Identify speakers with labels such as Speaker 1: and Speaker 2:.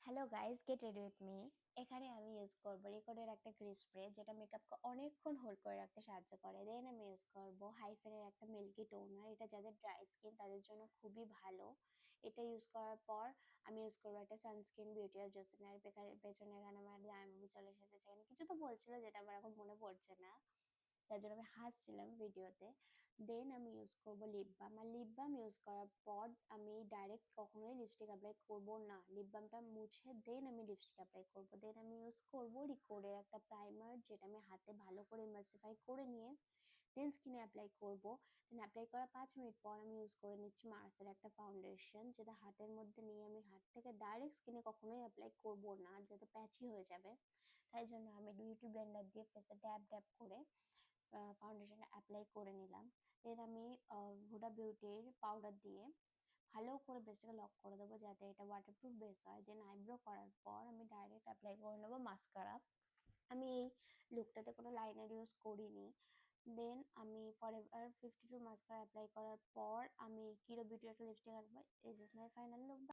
Speaker 1: Hello guys, get ready with me. এখানে আমি use করব রিকোডের একটা গ্রিপ স্প্রে, যেটা মেকআপকে অনেকক্ষণ হোল্ড করে রাখতে সাহায্য করে। দেন আমি ইউজ করব হাইফেনের একটা মিল্কি টোনার। এটা যাদের ড্রাই স্কিন তাদের জন্য খুবই ভালো। এটা ইউজ করার পর আমি ইউজ করবো একটা সানস্ক্রিন বিউটি অফ জোসিনার। পেছনে এখানে আমার জামাইবাবু চলে এসেছে, সেখানে কিছু তো বলছিল যেটা আমার এখন মনে পড়ছে না, তার জন্য আমি হাসছিলাম ভিডিওতে। দেন আমি ইউজ করব লিপ বাম। আর লিপ বাম ইউজ করার পর আমি ডাইরেক্ট কখনোই লিপস্টিক অ্যাপ্লাই করব না, লিপ বামটা মুছে দেন আমি লিপস্টিক অ্যাপ্লাই করব। দেন আমি ইউজ করব রিকোডের একটা প্রাইমার, যেটা আমি হাতে ভালো করে ইমাসিফাই করে নিয়ে দেন স্কিনে অ্যাপ্লাই করব। দেন অ্যাপ্লাই করার 5 মিনিট পর আমি ইউজ করে নিচ্ছি মার্সের একটা ফাউন্ডেশন, যেটা হাতের মধ্যে নিয়ে আমি হাত থেকে ডাইরেক্ট স্কিনে কখনোই অ্যাপ্লাই করব না, যাতে প্যাচি হয়ে যাবে। তাই জন্য আমি বিউটি ব্লেন্ডার দিয়ে ফেসে ড্যাব ড্যাব করে ফাউন্ডেশনটা অ্যাপ্লাই করে নিলাম। দেন আমি হুডা বিউটির পাউডার দিয়ে ভালো করে বেসটাকে লক করে দেবো, যাতে এটা ওয়াটারপ্রুফ বেস হয়। দেন আইব্রো করার পর আমি ডাইরেক্ট অ্যাপ্লাই করে নেবো মাস্কারা। আমি এই লুকটাতে কোনো লাইনার ইউজ করিনি। দেন আমি ফরএভার 52 মাস্কারা অ্যাপ্লাই করার পর আমি কিরো বিউটি একটা লিপস্টিক রাখবো। This is my final look.